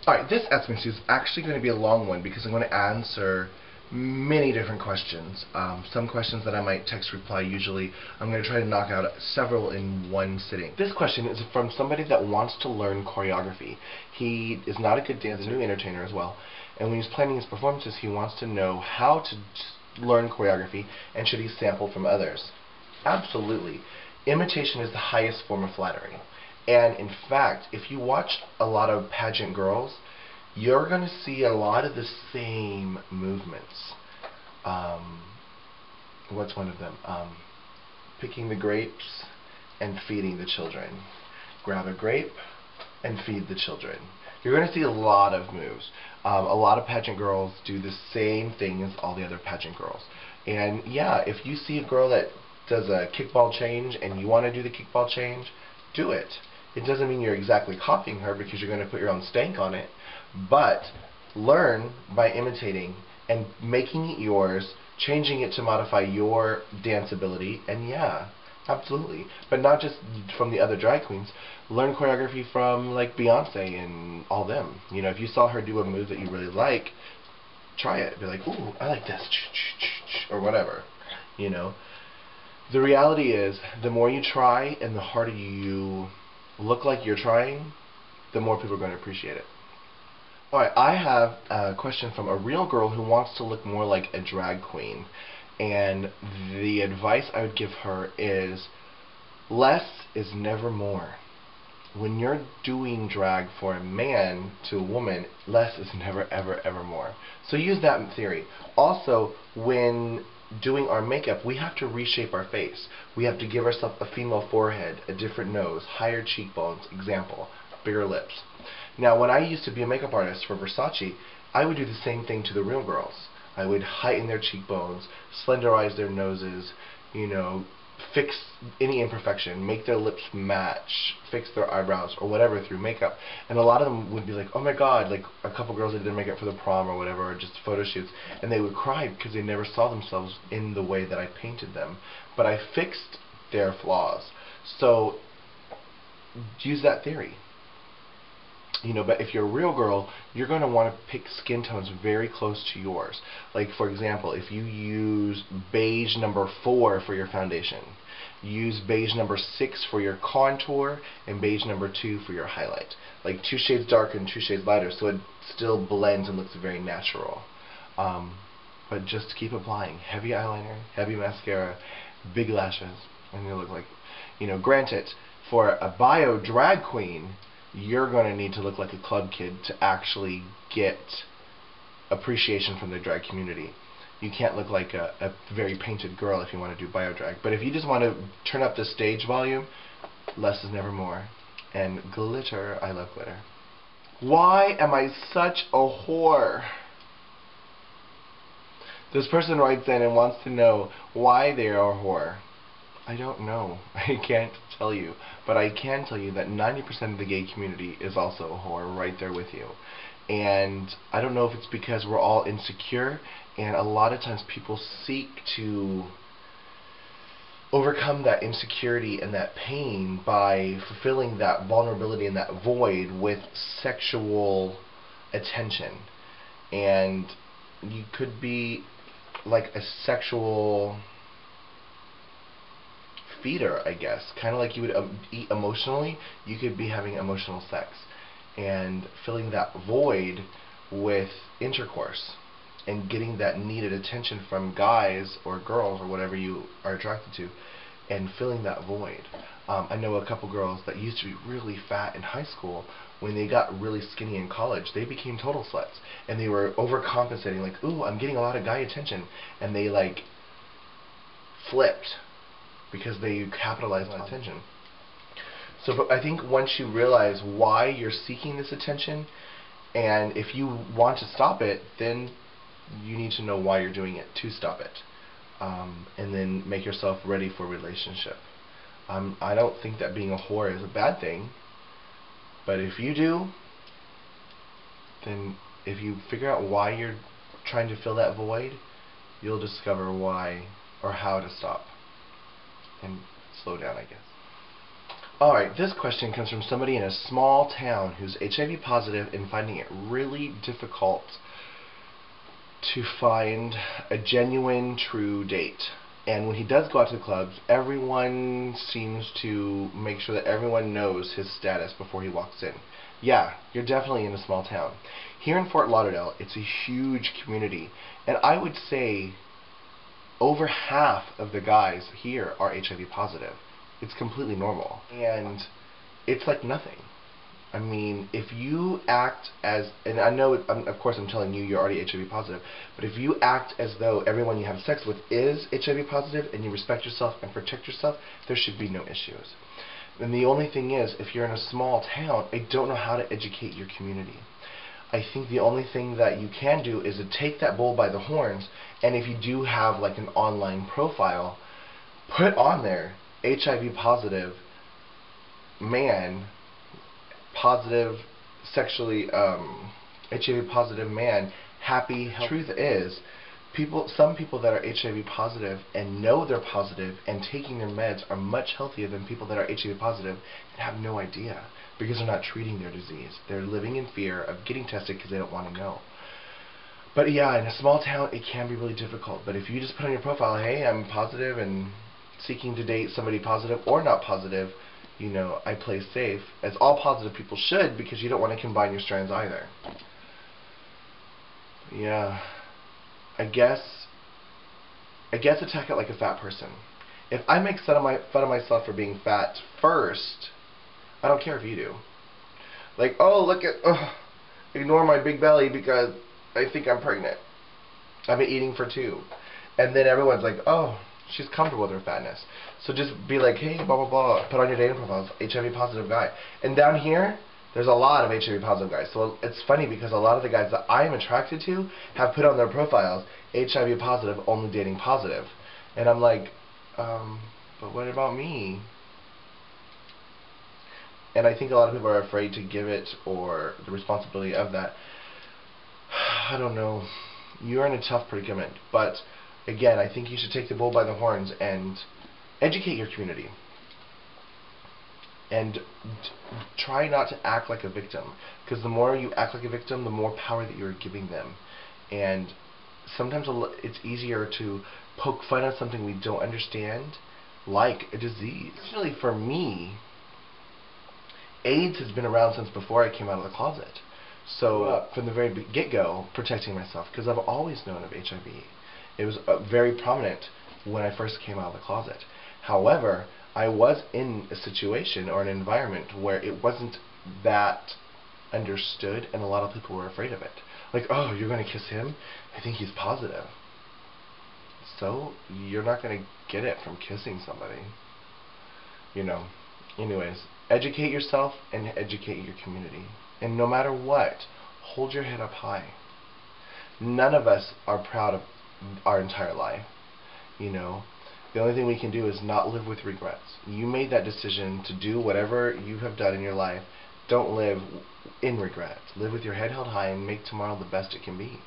Alright, this Ask Misty is actually going to be a long one because I'm going to answer many different questions. Some questions that I might text reply usually. I'm going to try to knock out several in one sitting. This question is from somebody that wants to learn choreography. He is not a good dancer, new entertainer as well. And when he's planning his performances, he wants to know how to learn choreography and should he sample from others. Absolutely. Imitation is the highest form of flattery. And in fact, if you watch a lot of pageant girls, you're going to see a lot of the same movements. What's one of them? Picking the grapes and feeding the children. Grab a grape and feed the children. You're going to see a lot of moves. A lot of pageant girls do the same thing as all the other pageant girls. And yeah, if you see a girl that does a kickball change and you want to do the kickball change, do it. It doesn't mean you're exactly copying her because you're going to put your own stank on it, but learn by imitating and making it yours, changing it to modify your dance ability, and yeah, absolutely. But not just from the other drag queens. Learn choreography from like Beyonce and all them. You know, if you saw her do a move that you really like, try it. Be like, ooh, I like this, or whatever, you know. The reality is, the more you try and the harder you look like you're trying, the more people are going to appreciate it. Alright, I have a question from a real girl who wants to look more like a drag queen. And the advice I would give her is, less is never more. When you're doing drag for a man to a woman, less is never ever ever more. So use that in theory. Also, when doing our makeup, we have to reshape our face. We have to give ourselves a female forehead, a different nose, higher cheekbones, example, bigger lips. Now, when I used to be a makeup artist for Versace, I would do the same thing to the real girls. I would heighten their cheekbones, slenderize their noses, you know, fix any imperfection, make their lips match, fix their eyebrows, or whatever through makeup. And a lot of them would be like, oh my god, like a couple girls that did their makeup for the prom or whatever, or just photo shoots, and they would cry because they never saw themselves in the way that I painted them. But I fixed their flaws. So use that theory. You know, but if you're a real girl, you're going to want to pick skin tones very close to yours. Like, for example, if you use beige number 4 for your foundation, use beige number 6 for your contour, and beige number 2 for your highlight. Like 2 shades darker and 2 shades lighter, so it still blends and looks very natural. But just keep applying heavy eyeliner, heavy mascara, big lashes, and you'll look like, you know, granted, for a bio drag queen, you're going to need to look like a club kid to actually get appreciation from the drag community. You can't look like a very painted girl if you want to do bio drag. But if you just want to turn up the stage volume, less is never more. And glitter, I love glitter. Why am I such a whore? This person writes in and wants to know why they are a whore. I don't know. I can't tell you. But I can tell you that 90% of the gay community is also a whore right there with you. And I don't know if it's because we're all insecure, and a lot of times people seek to overcome that insecurity and that pain by fulfilling that vulnerability and that void with sexual attention. And you could be like a sexual feeder, I guess. Kind of like you would eat emotionally, you could be having emotional sex and filling that void with intercourse and getting that needed attention from guys or girls or whatever you are attracted to, and filling that void. I know a couple girls that used to be really fat in high school. When they got really skinny in college, they became total sluts, and they were overcompensating, like, ooh, I'm getting a lot of guy attention, and they like flipped because they capitalized on attention. So but I think once you realize why you're seeking this attention, and if you want to stop it, then you need to know why you're doing it to stop it. And then make yourself ready for a relationship. I don't think that being a whore is a bad thing, but if you do, then if you figure out why you're trying to fill that void, you'll discover why or how to stop and slow down, I guess. Alright, this question comes from somebody in a small town who's HIV positive and finding it really difficult to find a genuine, true date. And when he does go out to the clubs, everyone seems to make sure that everyone knows his status before he walks in. Yeah, you're definitely in a small town. Here in Fort Lauderdale, it's a huge community. And I would say over half of the guys here are HIV positive. It's completely normal. And it's like nothing. I mean, if you act as, and I know, of course I'm telling you you're already HIV positive, but if you act as though everyone you have sex with is HIV positive and you respect yourself and protect yourself, there should be no issues. And the only thing is, if you're in a small town, I don't know how to educate your community. I think the only thing that you can do is to take that bull by the horns, and if you do have like an online profile, put on there HIV positive man, positive, sexually, HIV positive man, happy. Truth is, some people that are HIV positive and know they're positive and taking their meds are much healthier than people that are HIV positive and have no idea because they're not treating their disease. They're living in fear of getting tested because they don't want to know. But yeah, in a small town, it can be really difficult. But if you just put on your profile, hey, I'm positive and seeking to date somebody positive or not positive, you know, I play safe, as all positive people should, because you don't want to combine your strands either. Yeah, I guess attack it like a fat person. If I make fun of myself for being fat first, I don't care if you do. Like, oh, ignore my big belly because I think I'm pregnant. I've been eating for 2. And then everyone's like, oh, she's comfortable with her fatness. So just be like, hey, blah, blah, blah. Put on your dating profiles, HIV positive guy. And down here, there's a lot of HIV positive guys. So it's funny because a lot of the guys that I am attracted to have put on their profiles, HIV positive, only dating positive. And I'm like, but what about me? And I think a lot of people are afraid to give it, or the responsibility of that. I don't know. You're in a tough predicament. But again, I think you should take the bull by the horns and educate your community. And try not to act like a victim. Because the more you act like a victim, the more power that you're giving them. And sometimes it's easier to poke fun at something we don't understand, like a disease. Fortunately for me, AIDS has been around since before I came out of the closet. So from the very get-go, protecting myself, because I've always known of HIV. It was very prominent when I first came out of the closet. However, I was in a situation or an environment where it wasn't that understood, and a lot of people were afraid of it. Like, oh, you're going to kiss him? I think he's positive. So, you're not going to get it from kissing somebody. You know. Anyways, educate yourself and educate your community. And no matter what, hold your head up high. None of us are proud of our entire life. You know, the only thing we can do is not live with regrets. You made that decision to do whatever you have done in your life. Don't live in regret. Live with your head held high and make tomorrow the best it can be.